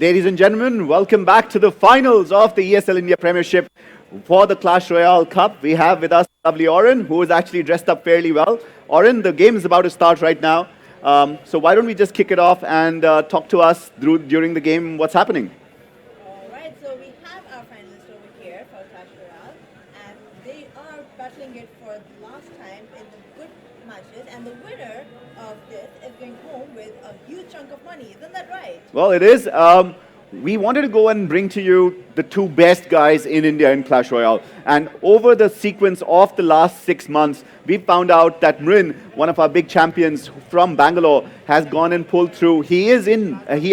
Ladies and gentlemen, welcome back to the finals of the ESL India Premiership for the Clash Royale Cup. We have with us lovely Oren, who is actually dressed up fairly well. Oren, the game is about to start right now. So why don't we just kick it off and talk to us during the game what's happening? Alright, so we have our finalists over here for Clash Royale, and they are battling it for the last time in the good matches, and the winner of this is going home with a huge chunk of money. Isn't that right? Well, it is. We wanted to go and bring to you the two best guys in India in Clash Royale. And over the sequence of the last 6 months, we found out that Mrin, one of our big champions from Bangalore, has gone and pulled through. He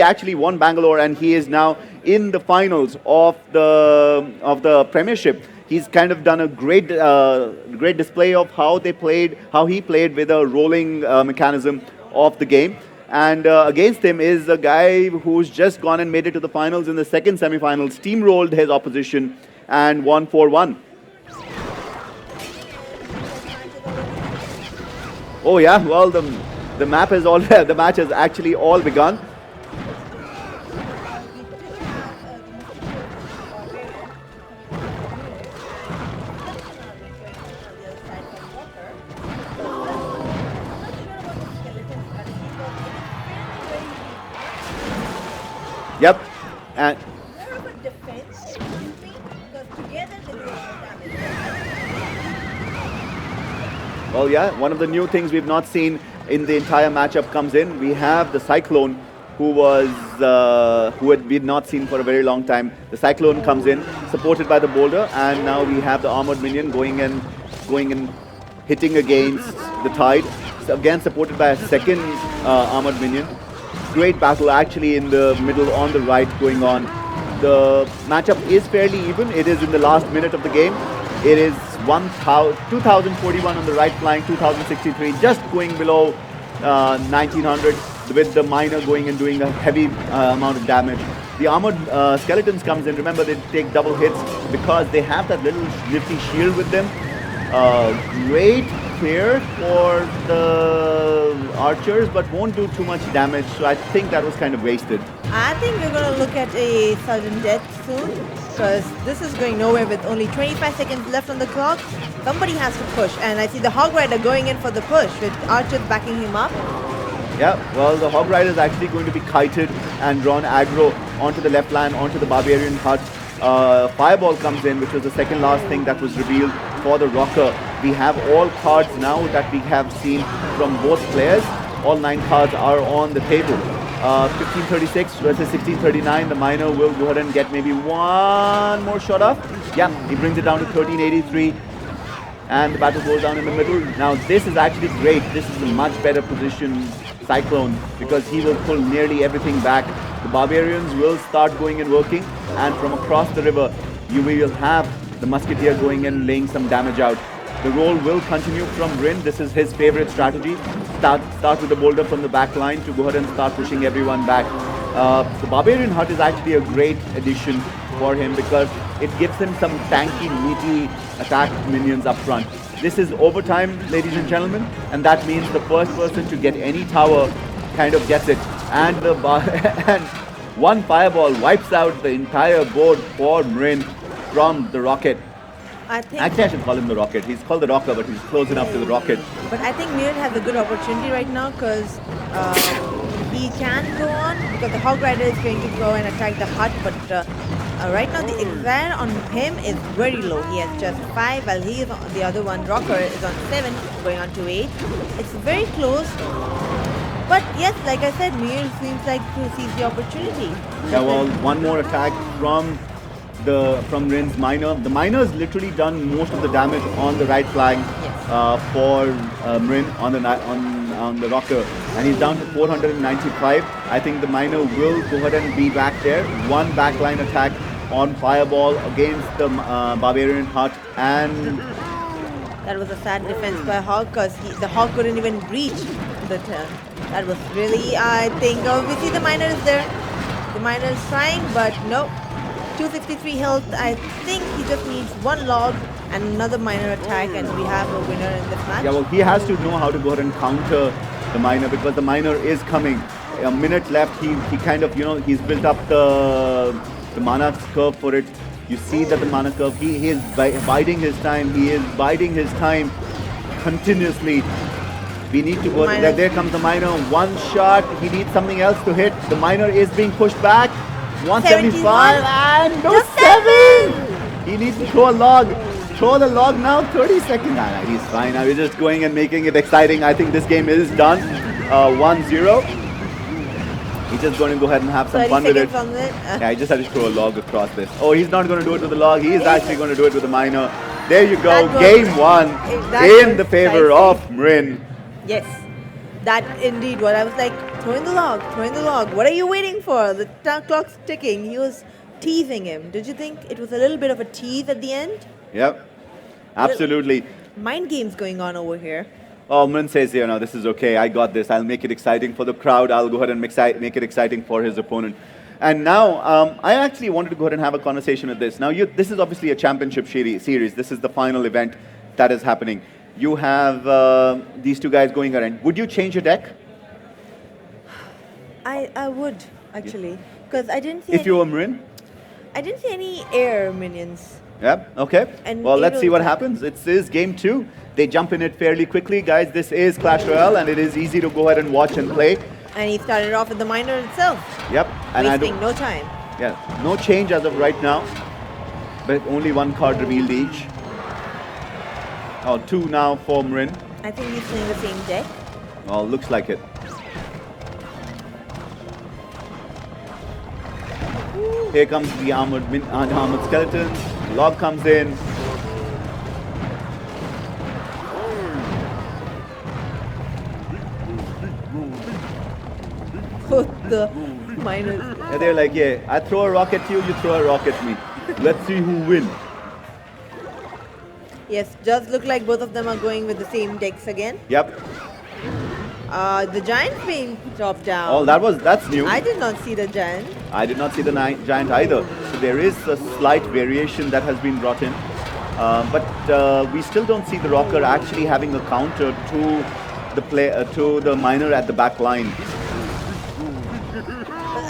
actually won Bangalore, and he is now in the finals of the Premiership. He's kind of done a great display of how he played with a rolling mechanism of the game. And against him is a guy who's just gone and made it to the finals in the second semi-final, steamrolled his opposition and won 4-1. Oh yeah, well the map has all the match has actually all begun. Yep. And More of a defense, do you think? Because together they do a lot of damage. well, yeah, one of the new things we've not seen in the entire matchup comes in. We have the Cyclone, who we'd not seen for a very long time. The Cyclone comes in, supported by the Boulder, and now we have the Armored Minion going and hitting against the Tide. So again, supported by a second Armored Minion. Great battle actually in the middle on the right going on. The matchup is fairly even. It is in the last minute of the game. It is 2041 on the right flank, 2063 just going below 1900 with the Miner going and doing a heavy amount of damage. The Armored Skeletons comes in. Remember, they take double hits because they have that little nifty shield with them. Great clear for the archers, but won't do too much damage, so I think that was kind of wasted. I think we're going to look at a sudden death soon, because this is going nowhere with only 25 seconds left on the clock. Somebody has to push, and I see the Hog Rider going in for the push with archers backing him up. Yeah, well, the Hog Rider is actually going to be kited and drawn aggro onto the left line, onto the Barbarian hut. Fireball comes in, which was the second last thing that was revealed for the Rocker. We have all cards now that we have seen from both players. All 9 cards are on the table. 1536 versus 1639. The Miner will go ahead and get maybe one more shot off. Yeah, he brings it down to 1383. And the battle goes down in the middle. Now this is actually great. This is a much better position, Cyclone, because he will pull nearly everything back. The Barbarians will start going and working, and from across the river you will have the Musketeer going and laying some damage out. The roll will continue from Mrin. This is his favorite strategy. Start with the Boulder from the back line to go ahead and start pushing everyone back. The Barbarian hut is actually a great addition for him because it gives him some tanky, meaty attack minions up front. This is overtime, ladies and gentlemen, and that means the first person to get any tower kind of gets it. And and one fireball wipes out the entire board for Mrin from the Rocket. Actually, I should call him the Rocket. He's called the Rocker, but he's close enough to the Rocket. But I think Mrin has a good opportunity right now, because he can go on, because the Hog Rider is going to go and attack the hut, but right now the exile on him is very low. He has just 5, while he is on, the other one, Rocker, is on 7, going on to 8. It's very close. But yes, like I said, Mrin seems like to seize the opportunity. Yeah, well, one more attack from Mrin's Miner. The Miner has literally done most of the damage on the right flank for Mrin on the Rocker, and he's down to 495. I think the Miner will go ahead and be back there. One backline attack on Fireball against the Barbarian hut, and that was a sad defense by Hog, because the Hog couldn't even reach the turn. That was really, I think, we see the Miner is there. The Miner is trying, but no. 263 health. I think he just needs one log and another Miner attack, and we have a winner in this match. Yeah, well, he has to know how to go ahead and counter the Miner, because the Miner is coming. a minute left. He kind of, he's built up the mana curve for it. You see that the mana curve, he is biding his time. He is biding his time continuously. We need to go. There comes the miner. One shot. He needs something else to hit. The miner is being pushed back. 175 and no 7. He needs to throw a log. Throw the log now. 30 seconds. Nah, he's fine. Now we're just going and making it exciting. I think this game is done. 1-0. He's just going to go ahead and have some fun with it. Yeah, he just had to throw a log across this. Oh, he's not going to do it with the log. He is actually going to do it with the miner. There you go. Game 1 in the favor of Mrin. Yes, that indeed what I was like, throwing the log, throwing the log. What are you waiting for? The clock's ticking. He was teasing him. Did you think it was a little bit of a tease at the end? Yep, absolutely. Mind games going on over here. Oh, Mrin says, no, this is okay. I got this. I'll make it exciting for the crowd. I'll go ahead and make it exciting for his opponent. And now, I actually wanted to go ahead and have a conversation with this. Now, this is obviously a championship series. This is the final event that is happening. You have these two guys going around. Would you change your deck? I would, actually. Because I didn't see if you were Mrin? I didn't see any air minions. Yeah, okay. And well, let's see what happens. It is game 2. They jump in it fairly quickly. Guys, this is Clash Royale, and it is easy to go ahead and watch and play. And he started off with the miner itself. Yep. And wasting no time. Yeah, no change as of right now. But only one card revealed each. Oh, 2 now for Mrin. I think he's playing the same deck. Oh, looks like it. Here comes the armored skeleton. Log comes in. Both the miners. Yeah, they're like, yeah, I throw a rock at you, you throw a rock at me. Let's see who wins. Yes, does look like both of them are going with the same decks again. Yep. The giant being dropped down. Oh, that's new. I did not see the giant. I did not see the giant either. So there is a slight variation that has been brought in. But we still don't see the rocker actually having a counter to the miner at the back line.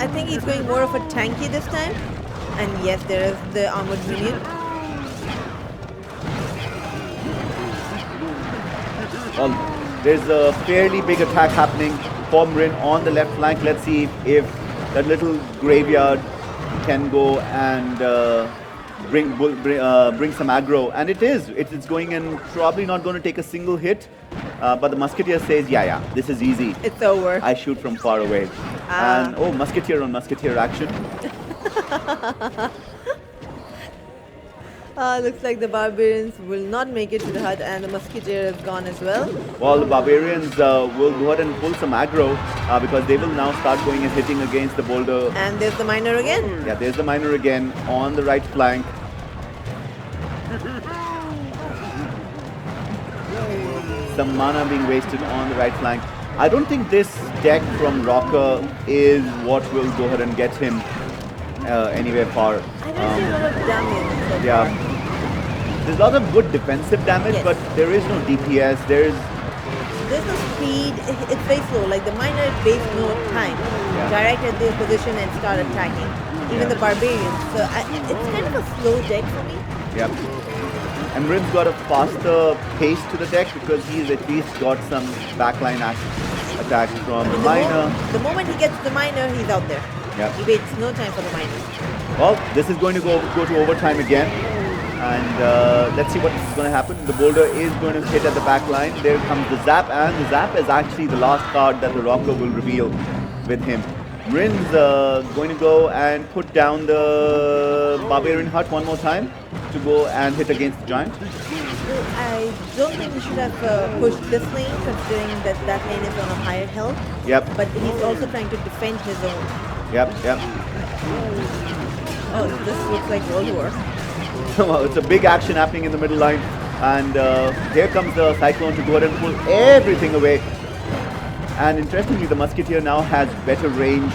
I think he's going more of a tanky this time. And yes, there is the armored minion. Well, there's a fairly big attack happening for Mrin on the left flank. Let's see if that little graveyard can go and bring some aggro. And it is. It's going in, probably not going to take a single hit. But the Musketeer says, yeah, this is easy. It's over. I shoot from far away. And, oh, Musketeer on Musketeer action. Looks like the Barbarians will not make it to the hut, and the Musketeer is gone as well. Well, the Barbarians will go ahead and pull some aggro because they will now start going and hitting against the boulder. And there's the miner again. Yeah, there's the miner again on the right flank. Some mana being wasted on the right flank. I don't think this deck from Rocker is what will go ahead and get him anywhere far. I don't see a lot of damage so far. There's a lot of good defensive damage, yes. But there is no DPS. There's no speed. It's very slow. Like the miner wastes no time. Direct at their position and start attacking. Even the Barbarians. So it's kind of a slow deck for me. Yep. And Mrin's got a faster pace to the deck because he's at least got some backline attacks from the miner. The moment he gets the miner, he's out there. Yep. He waits no time for the miner. Well, this is going to go to overtime again. And let's see what's going to happen. The boulder is going to hit at the back line. There comes the zap, and the zap is actually the last card that the rocker will reveal with him. Mrin's going to go and put down the Barbarian hut one more time to go and hit against the giant. I don't think we should have pushed this lane, considering that lane is on a higher health. Yep. But he's also trying to defend his own. Yep. Oh, this looks like World War. Well, it's a big action happening in the middle line, and here comes the Cyclone to go ahead and pull everything away. And interestingly, the Musketeer now has better range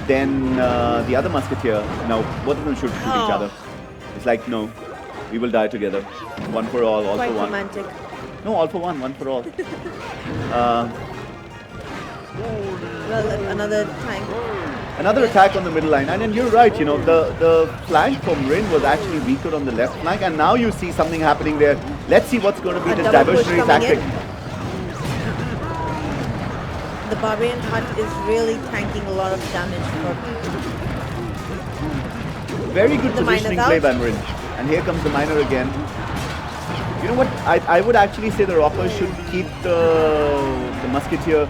than the other Musketeer. Now, both of them should shoot each other. It's like, no, we will die together. One for all, all Quite for one. romantic. No, all for one for all. Well, another tank. Another attack on the middle line, and then you're right. You know, the flank for Mrin was actually weaker on the left flank, and now you see something happening there. Let's see what's going to be A the double push diversionary coming tactic. in. The Barbarian Hut is really tanking a lot of damage for Very good The miner's positioning play out. by Mrin, and here comes the miner again. You know what? I would actually say the Rocker should keep the Musketeer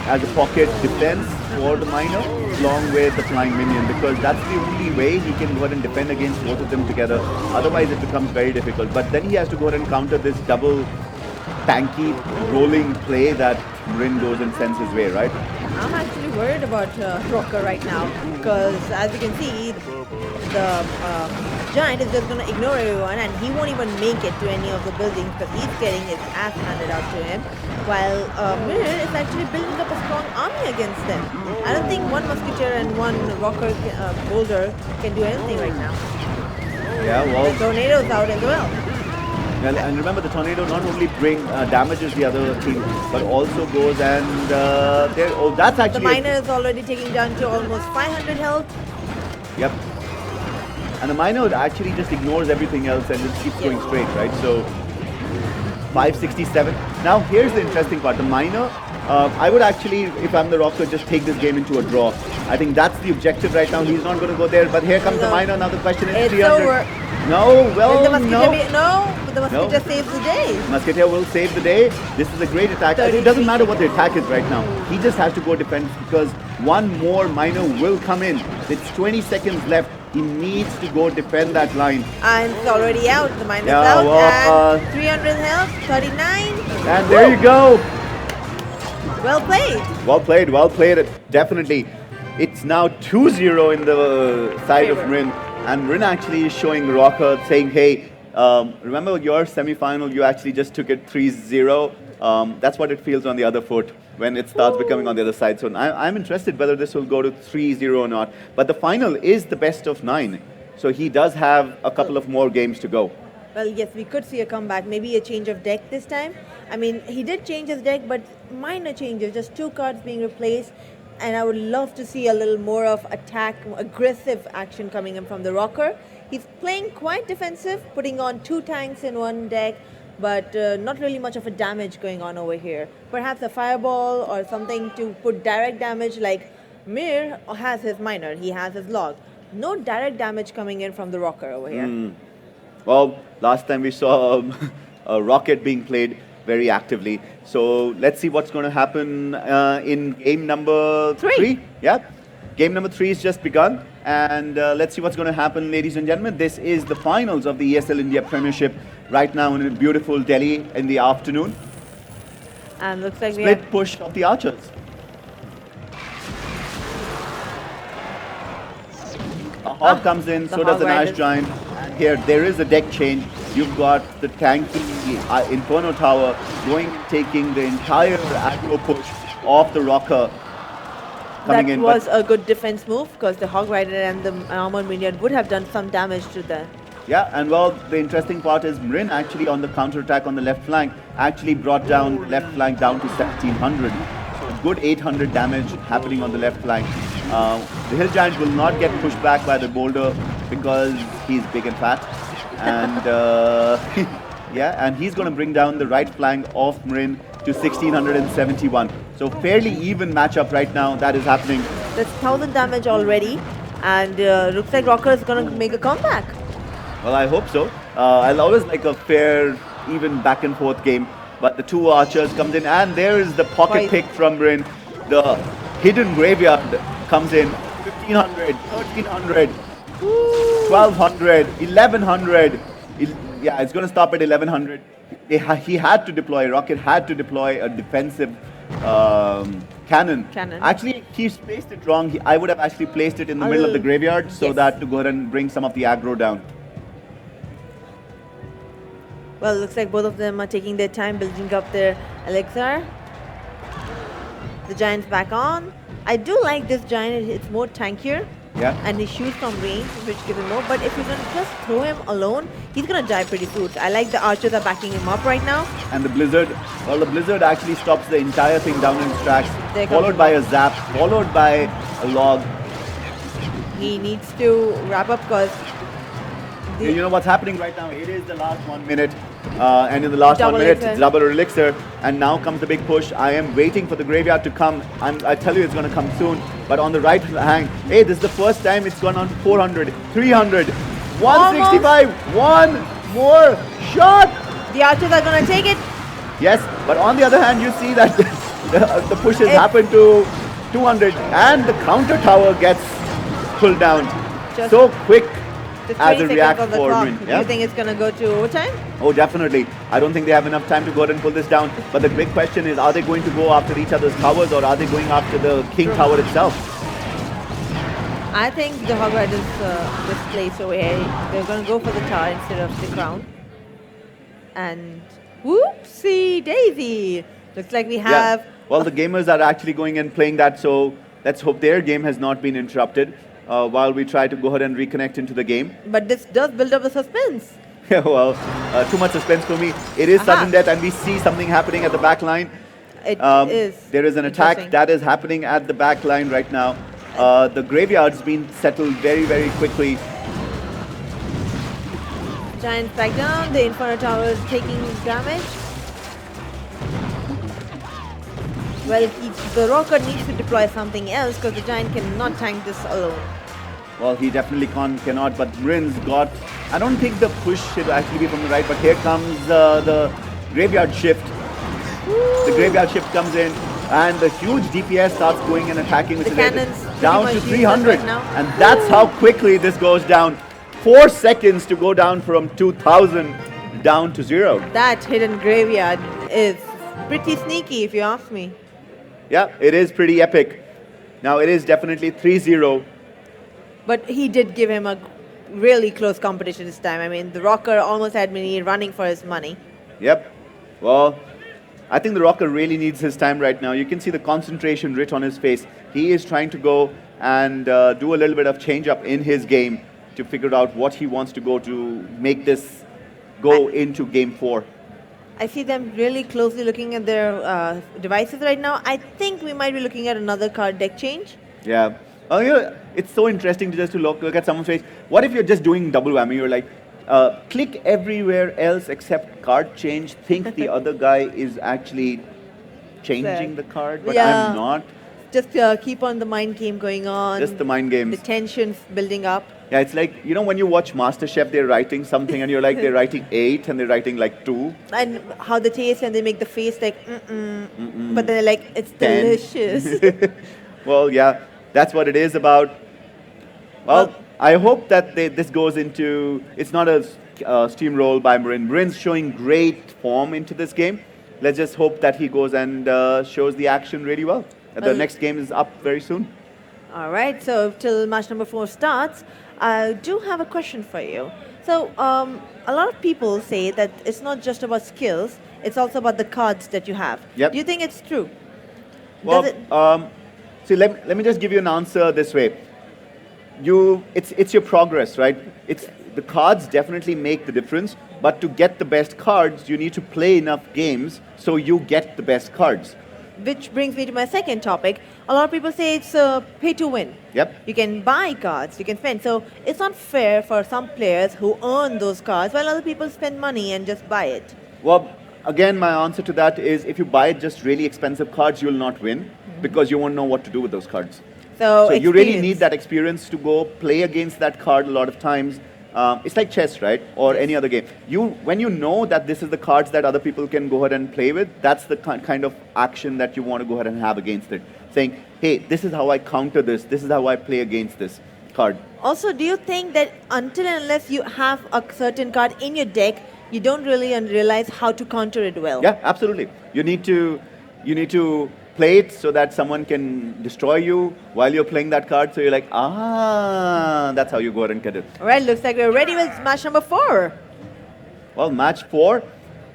as a pocket defense for the miner, along with the flying minion, because that's the only way he can go ahead and defend against both of them together. Otherwise, it becomes very difficult. But then he has to go ahead and counter this double tanky rolling play that Mrin goes and sends his way, right? I'm actually worried about Rocker right now because, as you can see, the Giant is just going to ignore everyone and he won't even make it to any of the buildings because he's getting his ass handed out to him, while Mrin is actually building up a strong army against them. I don't think one Musketeer and one Rocker Boulder can do anything right now. Yeah, well, The Tornado's out as well. and remember, the Tornado not only damages the other team, but also goes and oh, that's The actually Miner is already taking down to almost 500 health. Yep. And the miner actually just ignores everything else and just keeps going straight, right? So 567. Now here's the interesting part. The miner, I would actually, if I'm the Rocker, just take this game into a draw. I think that's the objective right now. He's not going to go there, but here comes the miner. Now the question is It's 300. over. No, well, Will the Musketeer no. but the Musketeer saves the day. Musketeer will save the day. This is a great attack. It doesn't matter what the attack is right now. He just has to go defend because one more miner will come in. It's 20 seconds left. He needs to go defend that line. And it's already out. The Miner's Yeah, out. well, And 300 health, 39. And there you go. Well played. Well played, definitely. It's now 2-0 in the side of Mrin. And Mrin actually is showing Rocker, saying, hey, remember your semi-final, you actually just took it 3-0. That's what it feels on the other foot when it starts becoming on the other side. So I'm interested whether this will go to 3-0 or not. But the final is the best of 9. So he does have a couple of more games to go. Well, yes, we could see a comeback. Maybe a change of deck this time. I mean, he did change his deck, but minor changes. Just 2 cards being replaced. And I would love to see a little more of attack, aggressive action coming in from the Rocker. He's playing quite defensive, putting on 2 tanks in one deck, but not really much of a damage going on over here. Perhaps a fireball or something to put direct damage, like Mir has his miner, he has his log. No direct damage coming in from the Rocker over here. Well, last time we saw a rocket being played very actively. So let's see what's going to happen in game number 3. Yeah, game number 3 has just begun. And let's see what's going to happen, ladies and gentlemen. This is the finals of the ESL India Premiership right now in beautiful Delhi in the afternoon. And looks like Split push of the Archers. A Hog comes in, so does an Ice Giant. And here, there is a deck change. You've got the tanky Inferno Tower going and taking the entire aggro push off the Rocker. That was a good defense move because the Hog Rider and the Armored Minion would have done some damage to them. Yeah, and well, the interesting part is Mrin actually on the counter-attack on the left flank actually brought down the left flank down to 1700. So a good 800 damage happening on the left flank. The Hill Giant will not get pushed back by the Boulder because he's big and fat. And yeah, and he's going to bring down the right flank of Mrin to 1671. So fairly even matchup right now that is happening. That's 1000 damage already, and looks like Rocker is going to make a comeback. Well, I hope so. I'll always like a fair, even back and forth game. But the 2 archers comes in, and there is the pocket pick from Mrin. The hidden graveyard comes in. 1500, 1300, 1200, 1100. Yeah, it's going to stop at 1100. He had to deploy, Rocket had to deploy a defensive cannon. Actually, he's placed it wrong. I would have actually placed it in the middle of the graveyard so that to go ahead and bring some of the aggro down. Well, it looks like both of them are taking their time building up their elixir. The Giant's back on. I do like this Giant. It's more tankier. Yeah. And he shoots from range, which gives him more. But if you're going to just throw him alone, he's going to die pretty soon. I like the archers are backing him up right now. And the blizzard, well, the blizzard actually stops the entire thing down in its tracks, followed by a zap, followed by a log. He needs to wrap up because... You know what's happening right now? It is the last 1 minute. And in the last 1 minute, it's double elixir. And now comes the big push. I am waiting for the graveyard to come. I tell you it's going to come soon. But on the right hand, hey, this is the first time it's gone on to 400, 300, 165. One more shot. The archers are going to take it. Yes, but on the other hand, you see that the pushes happen to 200. And the counter tower gets pulled down. So quick. As a react for Mrin. Do you think it's going to go to overtime? Oh, definitely. I don't think they have enough time to go ahead and pull this down. But the big question is, are they going to go after each other's towers or are they going after the king tower itself? I think the Hog Riders misplaced over here. They're going to go for the tower instead of the crown. And whoopsie daisy. Looks like we have... Yeah. Well, the gamers are actually going and playing that, so let's hope their game has not been interrupted. While we try to go ahead and reconnect into the game. But this does build up the suspense. Yeah, well, too much suspense for me. It is sudden death and we see something happening at the back line. It is. There is an attack that is happening at the back line right now. The graveyard's been settled very, very quickly. Giants back down. The Inferno Tower is taking damage. Well, the Rocker needs to deploy something else because the Giant cannot tank this alone. Well, he definitely cannot, but Mrin's got... I don't think the push should actually be from the right, but here comes the graveyard shift. The graveyard shift comes in, and the huge DPS starts going and attacking, which is down to 300. Right now. And that's how quickly this goes down. 4 seconds to go down from 2,000 down to 0. That hidden graveyard is pretty sneaky, if you ask me. Yeah, it is pretty epic. Now, it is definitely 3-0. But he did give him a really close competition this time. I mean, the Rocker almost had Mrin running for his money. Yep. Well, I think the Rocker really needs his time right now. You can see the concentration writ on his face. He is trying to go and do a little bit of change up in his game to figure out what he wants to go to make this go into game 4. I see them really closely looking at their devices right now. I think we might be looking at another card deck change. Yeah. Oh, yeah. It's so interesting to just look at someone's face. What if you're just doing double whammy? You're like, click everywhere else except card change. Think the other guy is actually changing the card, but I'm not. Just keep on the mind game going on. Just the mind games. The tensions building up. Yeah, it's like, you know, when you watch MasterChef, they're writing something and you're like, they're writing 8 and they're writing like 2. And how they taste and they make the face like, but they're like, it's 10. Delicious. Well, yeah, that's what it is about. Well, I hope that this goes into, it's not a steamroll by Mrin. Mrin's showing great form into this game. Let's just hope that he goes and shows the action really well. The next game is up very soon. All right, so till match number 4 starts, I do have a question for you. So a lot of people say that it's not just about skills, it's also about the cards that you have. Yep. Do you think it's true? Well, see, let me just give you an answer this way. It's your progress, right? The cards definitely make the difference, but to get the best cards, you need to play enough games so you get the best cards. Which brings me to my second topic. A lot of people say it's pay to win. Yep. You can buy cards, you can spend. So it's not fair for some players who earn those cards while other people spend money and just buy it. Well, again, my answer to that is if you buy just really expensive cards, you'll not win because you won't know what to do with those cards. So you really need that experience to go play against that card a lot of times. It's like chess, right? Or any other game. When you know that this is the cards that other people can go ahead and play with, that's the kind of action that you want to go ahead and have against it. Saying, hey, this is how I counter this. This is how I play against this card. Also, do you think that until and unless you have a certain card in your deck, you don't really realize how to counter it well? Yeah, absolutely. You need to play it so that someone can destroy you while you're playing that card. So you're like, that's how you go ahead and get it. All right, looks like we're ready with match number 4. Well, match 4,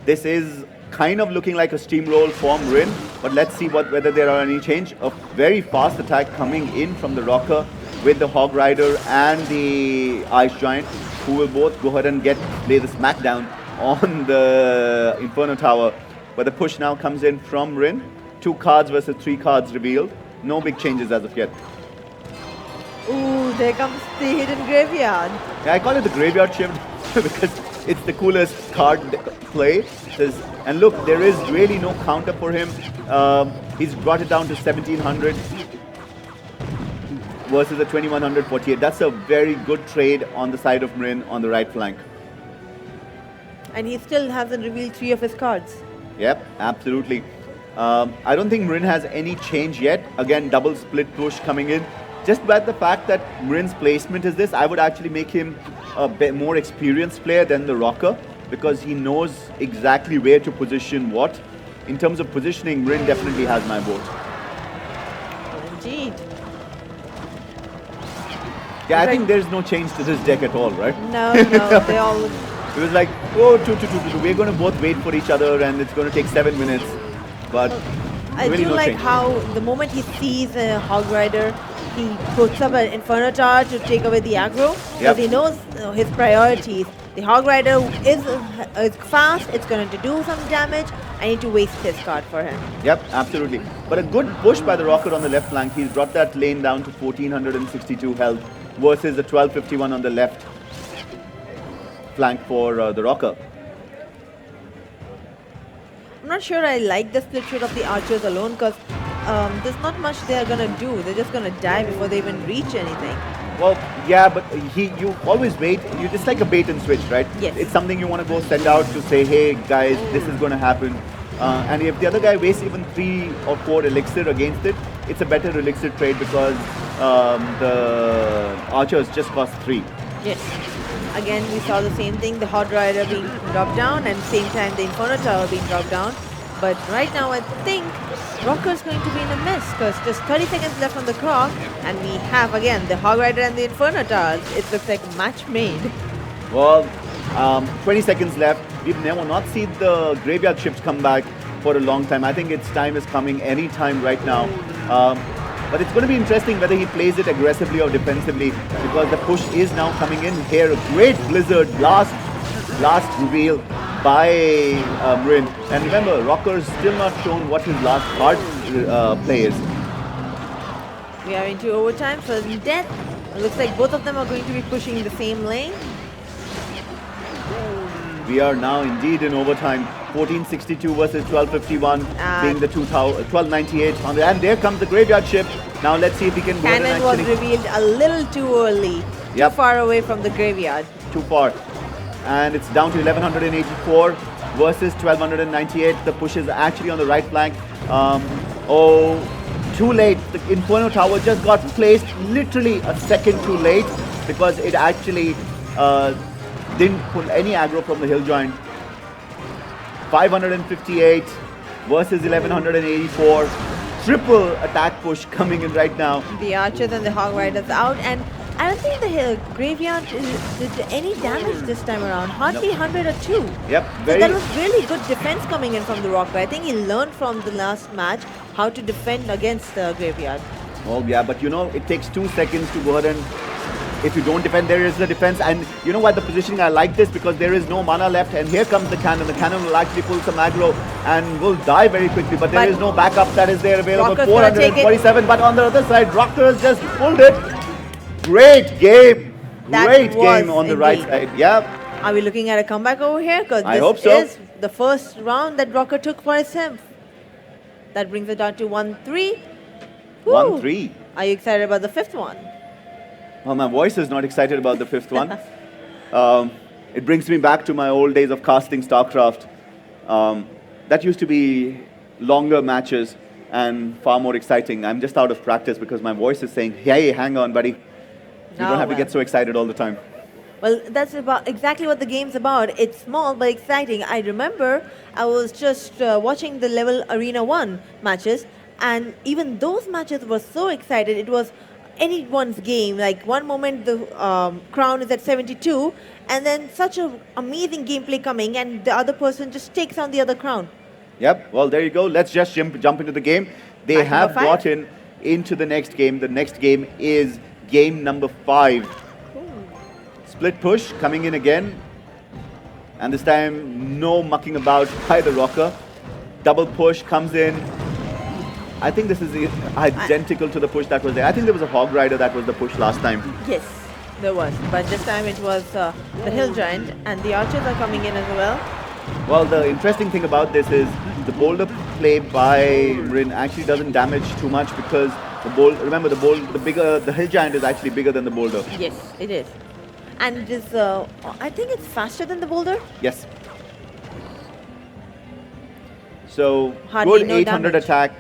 this is kind of looking like a steamroll for Mrin, but let's see whether there are any change. A very fast attack coming in from the Rocker. with the Hog Rider and the Ice Giant, who will both go ahead and play the smackdown on the Inferno Tower. But the push now comes in from Mrin. 2 cards versus 3 cards revealed. No big changes as of yet. Ooh, there comes the hidden graveyard. Yeah, I call it the graveyard shift because it's the coolest card play. And look, there is really no counter for him. He's brought it down to 1700 versus a 2148. That's a very good trade on the side of Mrin on the right flank. And he still hasn't revealed 3 of his cards. Yep, absolutely. I don't think Mrin has any change yet. Again, double split push coming in. Just by the fact that Mrin's placement is this, I would actually make him a bit more experienced player than the Rocker, because he knows exactly where to position what. In terms of positioning, Mrin definitely has my vote. Indeed. Yeah, I think there's no change to this deck at all, right? No, they all... It was like, oh, 2. We're going to both wait for each other and it's going to take 7 minutes. But I really do no like change. how the moment he sees a Hog Rider, he puts up an Inferno Tower to take away the aggro. Because he knows his priorities. The Hog Rider is fast, it's going to do some damage. I need to waste his card for him. Yep, absolutely. But a good push by the Rocker on the left flank. He's brought that lane down to 1462 health versus the 1251 on the left flank for the Rocker. I'm not sure I like the split shot of the archers alone, because there's not much they're going to do. They're just going to die before they even reach anything. Well, yeah, but you always wait. It's like a bait and switch, right? Yes. It's something you want to go send out to say, hey, guys, this is going to happen. And if the other guy wastes even 3 or 4 elixir against it, it's a better elixir trade because the archers just cost 3. Yes. Again, we saw the same thing, the Hog Rider being dropped down, and same time the Inferno Tower being dropped down. But right now, I think Rocker's going to be in a mess, because just 30 seconds left on the clock, and we have, again, the Hog Rider and the Inferno Towers. It looks like a match made. Well, 20 seconds left. We've never not seen the graveyard shifts come back for a long time. I think its time is coming any time right now. But it's going to be interesting whether he plays it aggressively or defensively, because the push is now coming in here. A great blizzard, last reveal by Mrin. And remember, Rocker's still not shown what his last card play is. We are into overtime, sudden death. It looks like both of them are going to be pushing the same lane. We are now indeed in overtime. 1462 versus 1251 being the 1298 on the, and there comes the graveyard shift. Now let's see if he can go ahead and Cannon was actually revealed a little too early, too far away from the graveyard. too far. And it's down to 1184 versus 1298. The push is actually on the right flank. Too late. The Inferno Tower just got placed literally a second too late because it actually didn't pull any aggro from the Hill Giant. 558 versus 1184. Triple attack push coming in right now. The archers and the Hog Riders out, and I don't think the graveyard did any damage this time around. Hardly 100 or 2. Yep. So that was really good defense coming in from the Rocker. I think he learned from the last match how to defend against the graveyard. Oh yeah, but you know, it takes 2 seconds to go ahead and if you don't defend, there is the defense. And you know what, the positioning, I like this because there is no mana left. And here comes the cannon. The cannon will actually pull some aggro and will die very quickly. But there is no backup that is there available. 447. But on the other side, Rocker has just pulled it. Great game. Great game on the right side. Yeah. Are we looking at a comeback over here? Because this is the first round that Rocker took for himself. That brings it down to 1-3. 1-3. Are you excited about the fifth one? Well, my voice is not excited about the fifth one. It brings me back to my old days of casting StarCraft. That used to be longer matches and far more exciting. I'm just out of practice because my voice is saying, hey, hang on, buddy. You don't have to get so excited all the time. Well, that's about exactly what the game's about. It's small but exciting. I remember I was just watching the level Arena 1 matches, and even those matches were so excited. It was anyone's game. Like one moment the crown is at 72, and then such an amazing gameplay coming, and the other person just takes on the other crown. Yep, well, there you go. Let's just jump into the game. They have gotten into the next game. The next game is game number 5. Split push coming in again. And this time, no mucking about by the Rocker. Double push comes in. I think this is identical to the push that was there. I think there was a Hog Rider that was the push last time. Yes, there was. But this time it was the Hill Giant, and the archers are coming in as well. Well, the interesting thing about this is the boulder play by Mrin actually doesn't damage too much because remember the Hill Giant is actually bigger than the boulder. Yes, it is. And it is, I think it's faster than the boulder. Yes. So Hardly good no 800 damage. attack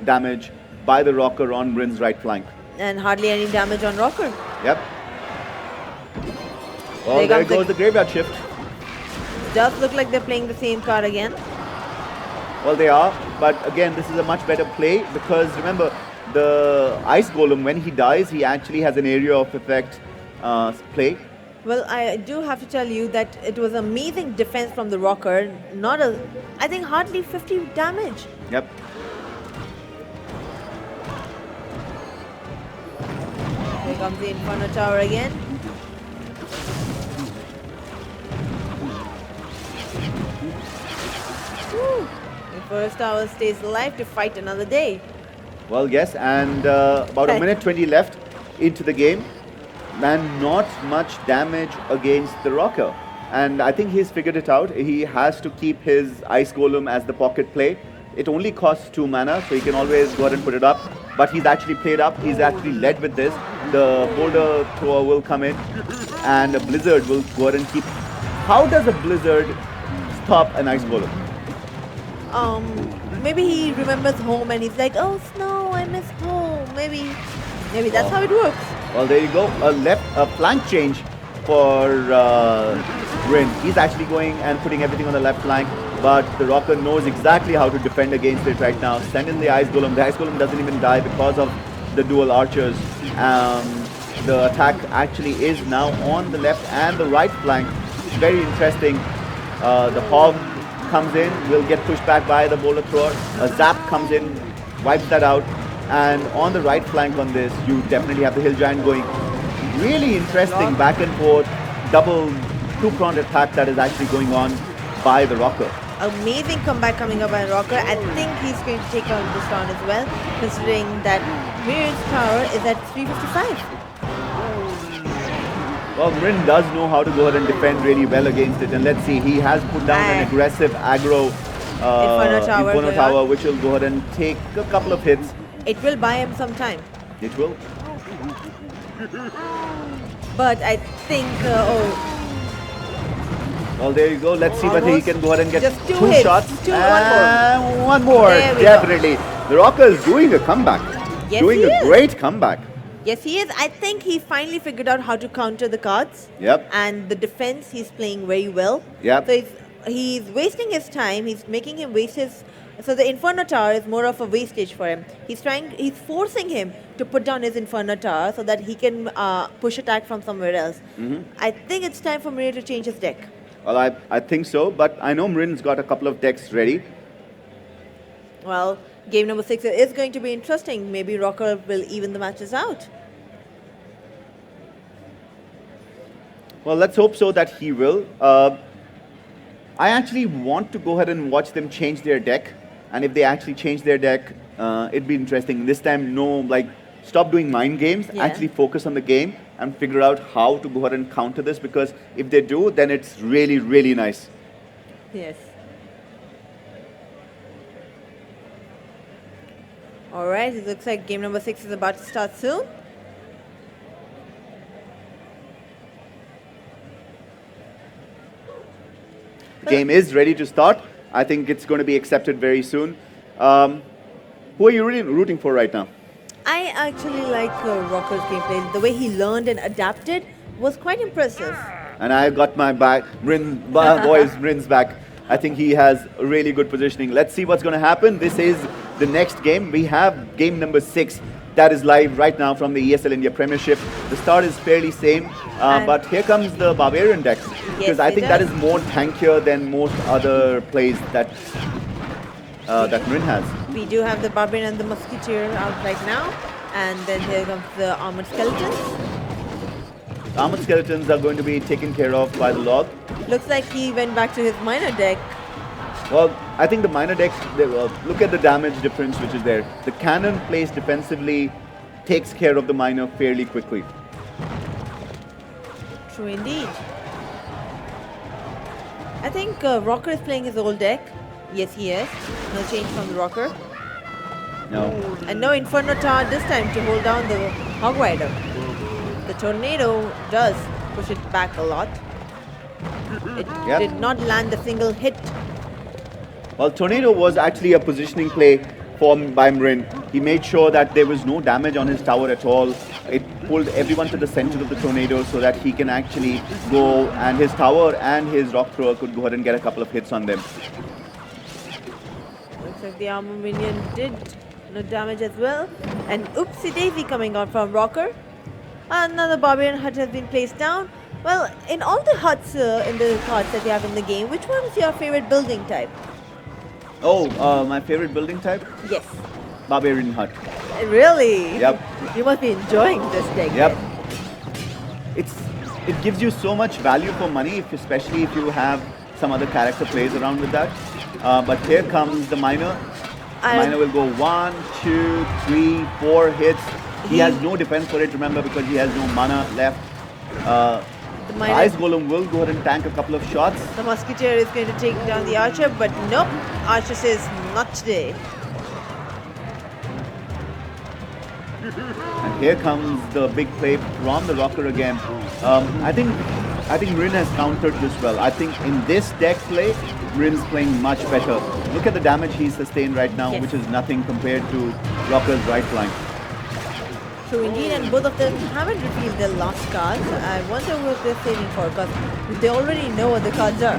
damage by the Rocker on Mrin's right flank. And hardly any damage on Rocker. Yep. Well, there goes the graveyard shift. Does look like they're playing the same card again. Well, they are, but again, this is a much better play because remember, the Ice Golem, when he dies, he actually has an area of effect play. Well, I do have to tell you that it was amazing defense from the Rocker. I think hardly 50 damage. Yep. Here comes the Inferno Tower again. Woo. Inferno Tower stays alive to fight another day. Well, yes, and about a minute 20 left into the game. And not much damage against the Rocker. And I think he's figured it out. He has to keep his Ice Golem as the pocket play. It only costs 2 mana, so he can always go ahead and put it up. But he's actually played up. He's actually led with this. The boulder thrower will come in, and a Blizzard will go ahead and keep. How does a Blizzard stop an Ice Golem? Maybe he remembers home and he's like, oh, snow, I miss home. Maybe that's how it works. Well, there you go. A flank change for Mrin. He's actually going and putting everything on the left flank, but the Rocker knows exactly how to defend against it right now. Send in the Ice Golem. The Ice Golem doesn't even die because of the dual archers. The attack actually is now on the left and the right flank. Very interesting. The Hog comes in, will get pushed back by the boulder thrower. A Zap comes in, wipes that out. And on the right flank on this, you definitely have the Hill Giant going. Really interesting back and forth, double two-pronged attack that is actually going on by the Rocker. Amazing comeback coming up by Rocker. I think he's going to take on this round as well, considering that Mrin's power is at 355. Well, Mrin does know how to go ahead and defend really well against it. And let's see, he has put down an aggressive aggro Inferno Tower, which will go ahead and take a couple of hits. It will buy him some time. It will. But I think, Well, there you go. Let's see whether he can go ahead and get just two two hits. shots. And one more. There we Definitely. The Rocker is doing a comeback. Yes, doing he a is. great comeback. Yes, he is. I think he finally figured out how to counter the cards. Yep. And the defense, he's playing very well. Yep. So he's wasting his time. He's making him waste his... So the Inferno Tower is more of a wastage for him. He's forcing him to put down his Inferno Tower so that he can push attack from somewhere else. I think it's time for Mrin to change his deck. Well, I think so, but I know Mrin's got a couple of decks ready. Well, game number 6 is going to be interesting. Maybe Rocker will even the matches out. Well, let's hope so that he will. I actually want to go ahead and watch them change their deck. And if they actually change their deck, it'd be interesting. This time, stop doing mind games. Yeah. Actually focus on the game and figure out how to go ahead and counter this. Because if they do, then it's really, really nice. Yes. All right, it looks like game number 6 is about to start soon. Game is ready to start. I think it's going to be accepted very soon. Who are you really rooting for right now? I actually like Rocker's gameplay. The way he learned and adapted was quite impressive. And I got my back. Mrin's back. I think he has a really good positioning. Let's see what's going to happen. This is the next game. We have game number 6 that is live right now from the ESL India Premiership. The start is fairly same, but here comes the Barbarian deck. Because I think that is more tankier than most other plays that Mrin has. We do have the Barbarian and the Musketeer out right now. And then here comes the armored skeletons. Armored skeletons are going to be taken care of by the log. Looks like he went back to his miner deck. Well, I think the miner deck, look at the damage difference which is there. The cannon placed defensively takes care of the miner fairly quickly. True indeed. I think Rocker is playing his old deck. Yes, he is. No change from the Rocker. No. And no Inferno Tower this time to hold down the Hog Rider. The Tornado does push it back a lot. It did not land a single hit. Well, Tornado was actually a positioning play by Mrin. He made sure that there was no damage on his tower at all. It pulled everyone to the center of the Tornado so that he can actually go, and his tower and his rock thrower could go ahead and get a couple of hits on them. Looks like the armor minion did no damage as well. And oopsie daisy coming out from Rocker. Another Barbarian hut has been placed down. Well, in all the huts, in the cards that you have in the game, which one is your favorite building type? Oh, my favorite building type? Yes. Barbarian hut. Really? Yep. You must be enjoying this deck. Yep. Then. It gives you so much value for money, especially if you have some other character plays around with that. But here comes the miner. The miner will go 1, 2, 3, 4 hits. He has no defense for it, remember, because he has no mana left. The Ice Golem will go ahead and tank a couple of shots. The Musketeer is going to take down the Archer, but nope. Archer says not today. And here comes the big play from the Rocker again. I think Mrin has countered this well. I think in this deck play, Mrin's playing much better. Look at the damage he's sustained right now, which is nothing compared to Rocker's right flank. True indeed, and both of them haven't revealed their last cards. I wonder what they're saving for, because they already know what the cards are.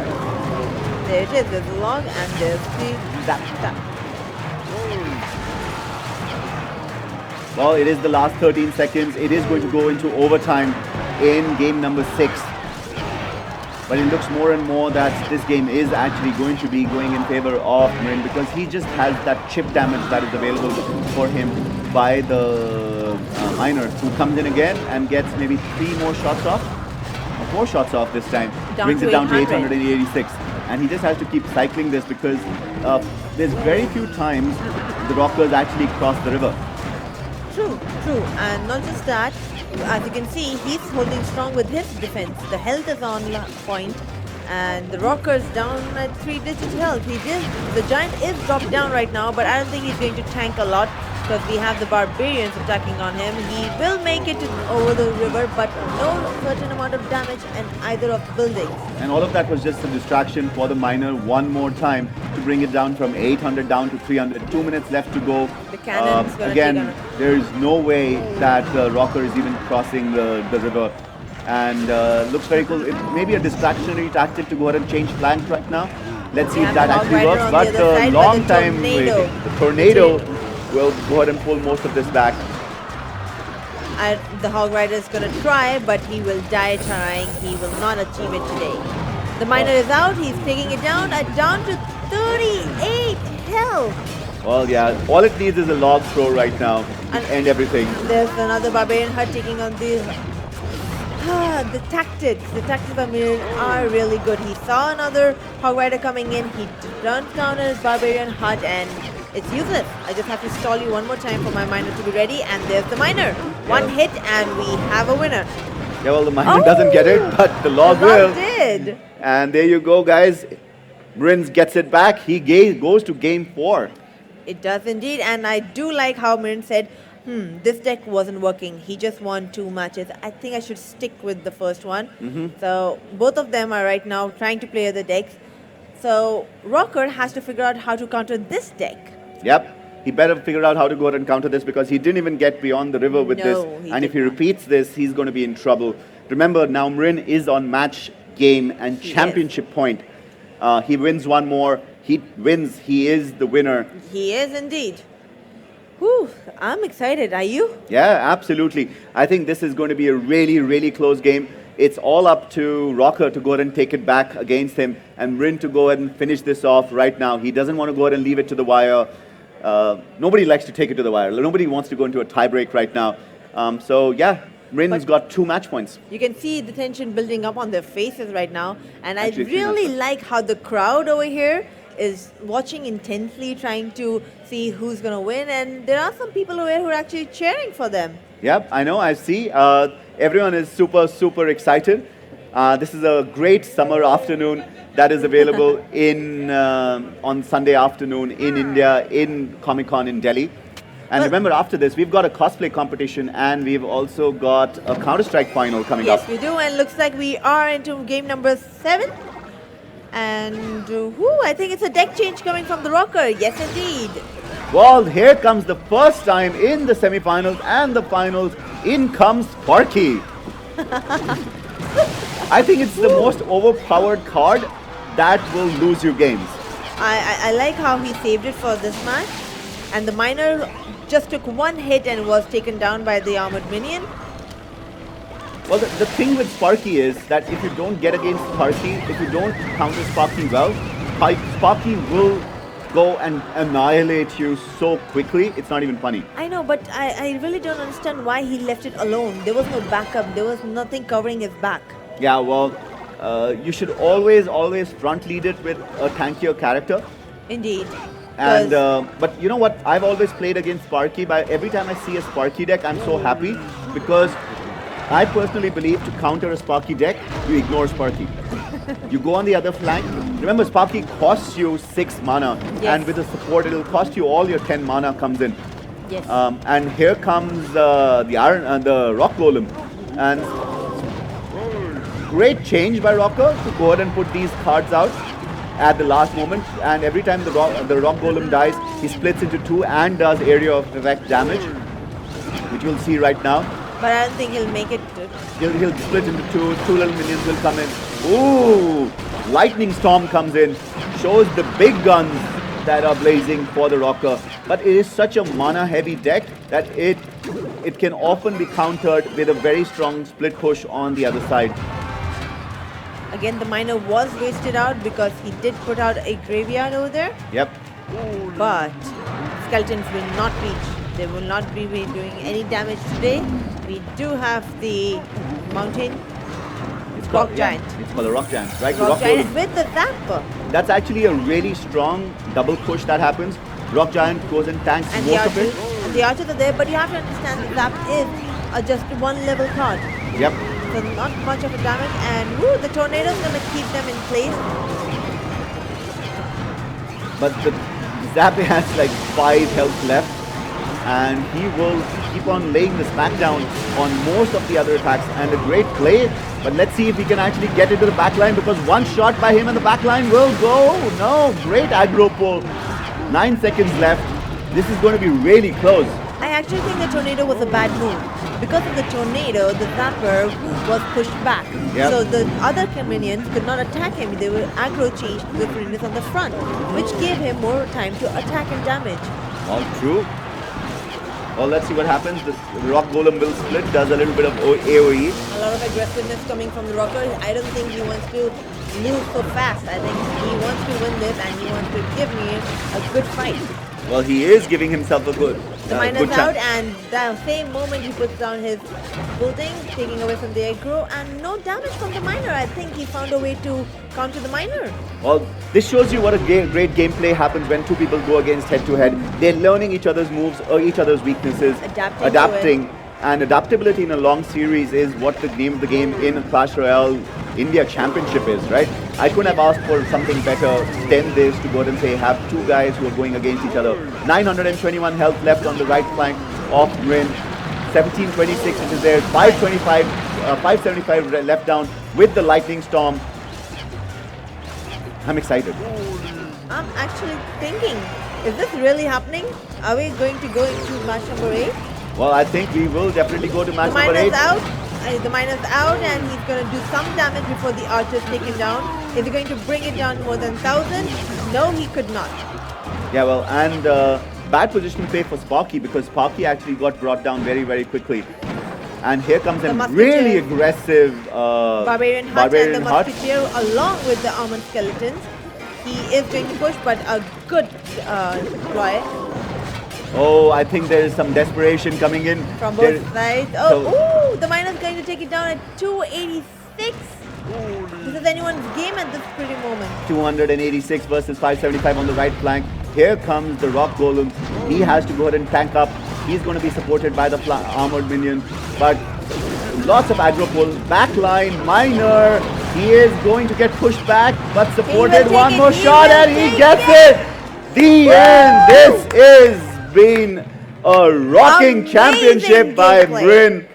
There it is, there's the log, and there's the zap. Well, it is the last 13 seconds. It is going to go into overtime in game number 6. But it looks more and more that this game is actually going to be going in favor of Mrin, because he just has that chip damage that is available for him by the miner, who comes in again and gets maybe 3 more shots off, or 4 shots off this time, brings it down to 886. And he just has to keep cycling this, because there's very few times the Rockers actually cross the river. True. And not just that, as you can see, he's holding strong with his defense. The health is on point, and the Rocker's down at 3-digit health. The Giant is dropped down right now, but I don't think he's going to tank a lot, because we have the Barbarians attacking on him. He will make it over the river, but no certain amount of damage in either of the buildings. And all of that was just a distraction for the miner one more time to bring it down from 800 down to 300. 2 minutes left to go. The cannon's gonna again, there is no way that Rocker is even crossing the river. And looks very cool. It may be a distractionary tactic to go ahead and change flank right now. Let's see if that actually works. But long time waiting. The Tornado will go ahead and pull most of this back. The Hog Rider is going to try, but he will die trying. He will not achieve it today. The miner is out. He's taking it down to 38 health. Well, yeah, all it needs is a log throw right now to end everything. There's another Barbarian hut taking on the tactics. The tactics of Mrin are really good. He saw another Hog Rider coming in. He runs down his Barbarian hut, and it's useless. I just have to stall you one more time for my miner to be ready, and there's the miner. One hit, and we have a winner. Yeah, well, the miner doesn't get it, but the log will. Did. And there you go, guys. Mrin gets it back. He goes to game 4. It does indeed, and I do like how Mrin said, this deck wasn't working. He just won 2 matches. I think I should stick with the first one. So both of them are right now trying to play other decks. So Rocker has to figure out how to counter this deck. Yep. He better figure out how to go ahead and counter this, because he didn't even get beyond the river with this. And if he repeats this, he's going to be in trouble. Remember, now Mrin is on match game and championship point. He wins one more. He wins. He is the winner. He is indeed. Whew, I'm excited. Are you? Yeah, absolutely. I think this is going to be a really, really close game. It's all up to Rocker to go ahead and take it back against him, and Mrin to go ahead and finish this off right now. He doesn't want to go ahead and leave it to the wire. nobody likes to take it to the wire. Nobody wants to go into a tiebreak right now. So yeah, Mrin's got 2 match points. You can see the tension building up on their faces right now. And Actually, I really like how the crowd over here is watching intensely, trying to see who's going to win. And there are some people over here who are actually cheering for them. Yep, I know, I see. Everyone is super, super excited. This is a great summer afternoon that is available on Sunday afternoon in India, in Comic-Con in Delhi. And remember, after this, we've got a cosplay competition and we've also got a Counter-Strike final coming up. Yes, we do. And looks like we are into game number 7. And I think it's a deck change coming from the Rocker. Yes, indeed. Well, here comes the first time in the semi-finals and the finals. In comes Sparky. I think it's the most overpowered card that will lose you games. I like how he saved it for this match. And the miner just took 1 hit and was taken down by the armored minion. Well, the thing with Sparky is that if you don't get against Sparky, if you don't counter Sparky well, Sparky will go and annihilate you so quickly, it's not even funny. I know, but I really don't understand why he left it alone. There was no backup. There was nothing covering his back. Yeah, well, you should always front lead it with a tankier character. Indeed. And but you know what? I've always played against Sparky. Every time I see a Sparky deck, I'm so happy because I personally believe to counter a Sparky deck, you ignore Sparky. You go on the other flank. Remember, Sparky costs you 6 mana, and with the support, it'll cost you all your 10 mana comes in. Yes. And here comes the Rock Golem, and great change by Rocker to go ahead and put these cards out at the last moment. And every time the Rock Golem dies, he splits into 2 and does area of effect damage, which you'll see right now. But I don't think he'll make it. He'll split into 2. 2 little minions will come in. Ooh! Lightning Storm comes in, shows the big guns that are blazing for the Rocker. But it is such a mana-heavy deck that it can often be countered with a very strong split push on the other side. Again, the miner was wasted out because he did put out a graveyard over there. Yep. But skeletons will not reach. They will not be doing any damage today. We do have the mountain. Rock Giant. It's called a Rock Giant, right? Rock Giant with the Zapper. That's actually a really strong double push that happens. Rock Giant goes and tanks And most of it. And the archers are there, but you have to understand the Zap is just 1 level card. Yep. So not much of a damage, and the tornado is going to keep them in place. But the Zappy has like 5 health left, and he will keep on laying the smackdown on most of the other attacks. And a great play, but let's see if he can actually get into the backline, because 1 shot by him in the backline will go. No, great aggro pull. 9 seconds left. This is going to be really close. I actually think the tornado was a bad move. Because of the tornado, the Zapper was pushed back. Yep. So the other minions could not attack him. They were aggro changed to the minions on the front, which gave him more time to attack and damage. All true. Well, let's see what happens. The Rock Golem will split, does a little bit of AoE. A lot of aggressiveness coming from the Rocker. I don't think he wants to lose so fast. I think he wants to win this and he wants to give me a good fight. Well, he is giving himself a good The miner's good out, chance. and the same moment he puts down his building, taking away from the aggro, and no damage from the miner. I think he found a way to counter the miner. Well, this shows you what a great gameplay happens when 2 people go against head-to-head. They're learning each other's moves or each other's weaknesses, adapting. And adaptability in a long series is what the name of the game in Clash Royale India Championship is, right? I couldn't have asked for something better than this to go ahead and say have 2 guys who are going against each other. 921 health left on the right flank of Mrin. 1726, which is there. 575 left down with the Lightning Storm. I'm excited. I'm actually thinking, is this really happening? Are we going to go into match number 8? Well, I think we will definitely go to match The number 8. miner's out. The miner's out, and he's going to do some damage before the archers take him down. Is he going to bring it down more than 1,000? No, he could not. Yeah, well, and bad position play for Sparky, because Sparky actually got brought down very, very quickly. And here comes a really aggressive Barbarian Hut and the Musketeer along with the Armored Skeletons. He is going to push, but a good deploy. Oh, I think there is some desperation coming in. From There- both sides. so- Oh, the Miner's going to take it down at 286. This is anyone's game at this pretty moment. 286 versus 575 on the right flank. Here comes the Rock Golem. He has to go ahead and tank up. He's going to be supported by the armored minion. But lots of aggro pull. Backline, Miner. He is going to get pushed back, but supported. take One it, more he shot will and he take gets it. it. The end. This is been a rocking Amazing championship by gameplay. Mrin,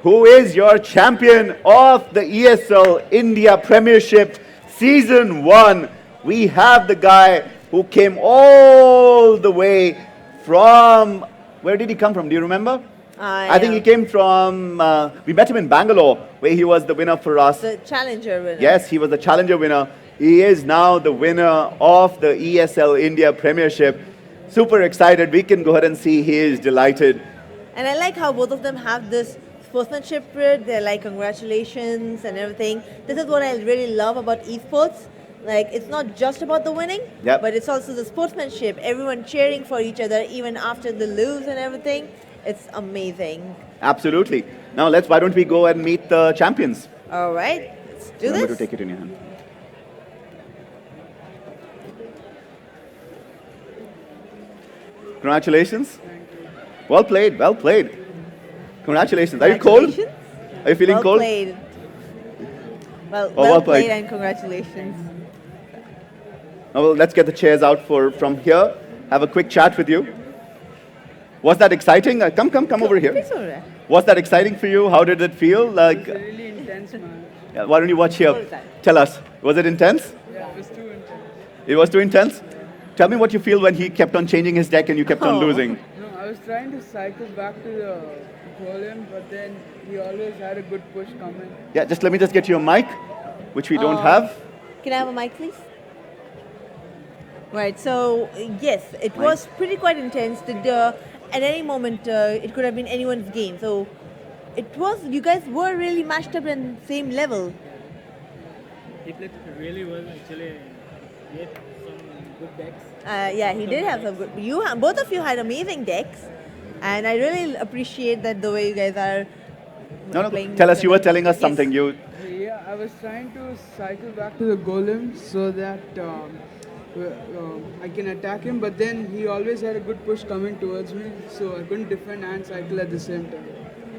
who is your champion of the ESL India Premiership Season 1. We have the guy who came all the way from, where did he come from? Do you remember? I think he came from, we met him in Bangalore, where he was the winner for us. The challenger winner. Yes, he was the challenger winner. He is now the winner of the ESL India Premiership. Super excited. We can go ahead and see he is delighted. And I like how both of them have this sportsmanship spirit. They're like, congratulations and everything. This is what I really love about esports. Like, it's not just about the winning, Yep. but it's also the sportsmanship. Everyone cheering for each other, even after the lose and everything. It's amazing. Absolutely. Now why don't we go and meet the champions? All right, let's do Remember this. to take it in your hand. Congratulations. Well played, well played. Congratulations. Are you cold? Congratulations. Are you feeling well cold? Played. Well, Oh, well well played. played and congratulations. Now, well, let's get the chairs out from here. Have a quick chat with you. Was that exciting? Come over here. Please over there. Was that exciting for you? How did it feel? Like, Really intense, man. why don't you watch here? What was that? Tell us. Was it intense? Yeah, it was too intense. It was too intense? Tell me what you feel when he kept on changing his deck and you kept on Oh. losing. No, I was trying to cycle back to the golem, but then he always had a good push coming. Yeah, let me get you a mic, which we don't Oh. have. Can I have a mic, please? Right, so yes, it was pretty quite intense. At any moment, it could have been anyone's game. So it was, you guys were really matched up in the same level. He played really well actually. He had some good decks. Yeah, he did have some good. Both of you had amazing decks, and I really appreciate that the way you guys are No, playing. tell us, you were together. telling us Yes. something. Yeah, I was trying to cycle back to the golem so that I can attack him, but then he always had a good push coming towards me, so I couldn't defend and cycle at the same time.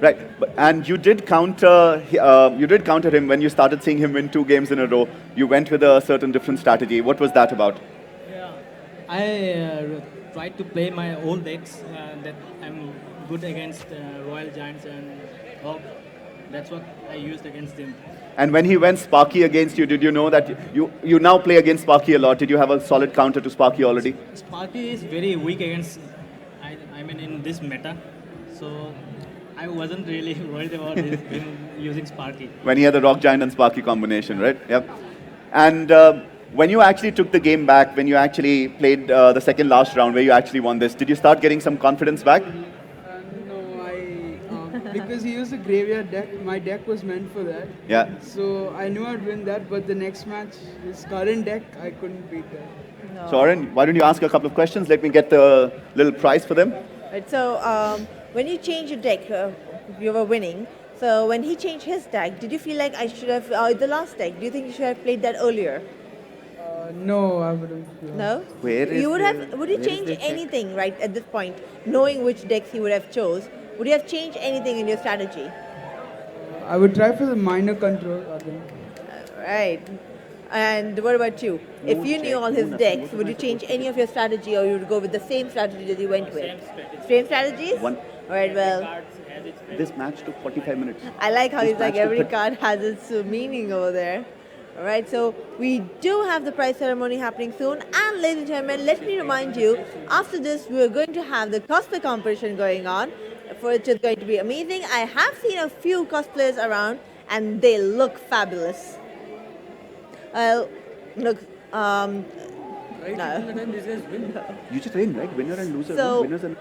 Right, and you did counter him when you started seeing him win 2 games in a row. You went with a certain different strategy. What was that about? Yeah, I tried to play my old decks that I'm good against Royal Giants and Hog. That's what I used against them. And when he went Sparky against you, did you know that you now play against Sparky a lot? Did you have a solid counter to Sparky already? Sparky is very weak against, I mean in this meta, so I wasn't really worried about him using Sparky. When he had the Rock Giant and Sparky combination, right? Yep. And when you actually took the game back, when you actually played the second last round where you actually won this, did you start getting some confidence back? No, because he used a graveyard deck, my deck was meant for that. Yeah. So I knew I'd win that, but the next match, his current deck, I couldn't beat that. No. So Aaron, why don't you ask a couple of questions? Let me get the little prize for them. Right, so when you change your deck, you were winning. So when he changed his deck, did you feel like I should have the last deck? Do you think you should have played that earlier? No, I wouldn't. No. Where is you would the- have? Would you where is change the deck? anything right at this point, knowing which decks he would have chose? Would you have changed anything in your strategy? I would try for the minor control again. Right. And what about you? If you knew all his decks, would you change any of your strategy, or you would go with the same strategy that you went with? Same strategy. Same strategies? One- All right. Well, Cards has its This match took 45 minutes. I like how This he's like match every took- card has its meaning over there. All right, so we do have the prize ceremony happening soon. And ladies and gentlemen, let me remind you, after this, we're going to have the cosplay competition going on, which is going to be amazing. I have seen a few cosplayers around, and they look fabulous. Look, no. You just win, right? Winner and loser. So- Winners and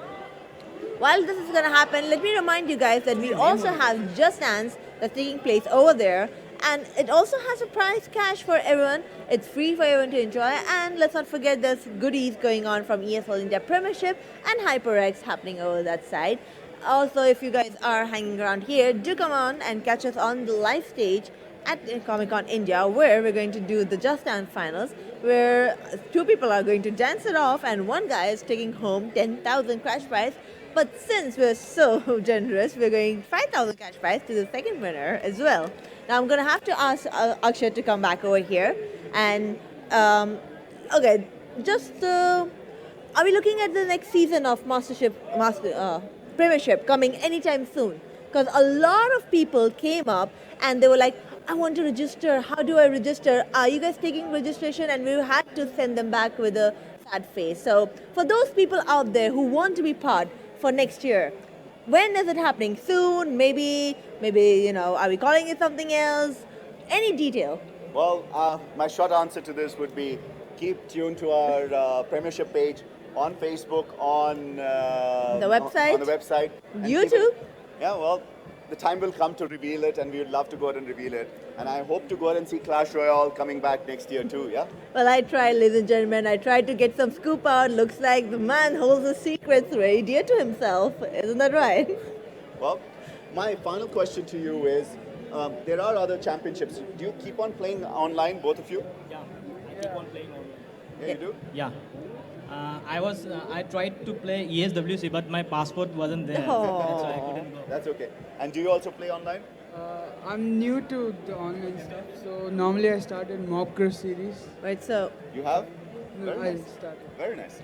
While this is going to happen, let me remind you guys that we also have Just Dance that's taking place over there. And it also has a prize cash for everyone. It's free for everyone to enjoy. And let's not forget there's goodies going on from ESL India Premiership and HyperX happening over that side. Also, if you guys are hanging around here, do come on and catch us on the live stage at Comic-Con India, where we're going to do the Just Dance finals, where two people are going to dance it off and one guy is taking home 10,000 cash prize. But since we're so generous, we're going 5,000 cash prize to the second winner as well. Now I'm going to have to ask Akshay to come back over here. And, okay, just, are we looking at the next season of Premiership coming anytime soon? Because a lot of people came up and they were like, I want to register. How do I register? Are you guys taking registration? And we had to send them back with a sad face. So for those people out there who want to be part for next year, when is it happening? Soon? Maybe, are we calling it something else? Any detail? Well, my short answer to this would be keep tuned to our Premiership page on Facebook, on the website, on the website, YouTube. Yeah, well, the time will come to reveal it, and we would love to go ahead and reveal it. And I hope to go ahead and see Clash Royale coming back next year too, yeah? Well, I tried, ladies and gentlemen. I tried to get some scoop out. Looks like the man holds the secrets very dear to himself. Isn't that right? Well, my final question to you is, there are other championships. Do you keep on playing online, both of you? Yeah, I keep on playing online. Yeah, you do? Yeah. I tried to play ESWC, but my passport wasn't there. Oh. That's why I couldn't go. That's okay. And do you also play online? I'm new to the online stuff, so normally I start in Mob Crush series. Right, so You have? No, Very I nice. started. Very nice.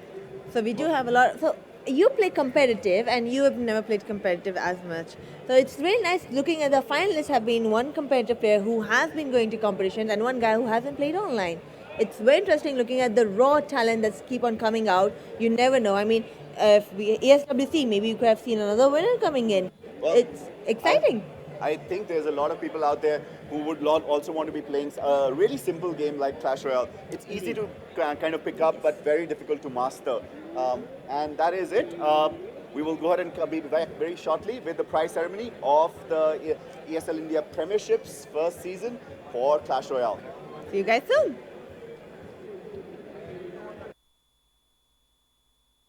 we do have a lot. So you play competitive, and you have never played competitive as much. So it's really nice looking at the finalists have been one competitive player who has been going to competitions and one guy who hasn't played online. It's very interesting looking at the raw talent that's keep on coming out. You never know. I mean, if we ESWC, maybe you could have seen another winner coming in. Well, It's exciting. I think there's a lot of people out there who would also want to be playing a really simple game like Clash Royale. It's easy to kind of pick up, but very difficult to master. And that is it. We will go ahead and be back very shortly with the prize ceremony of the ESL India Premiership's first season for Clash Royale. See you guys soon.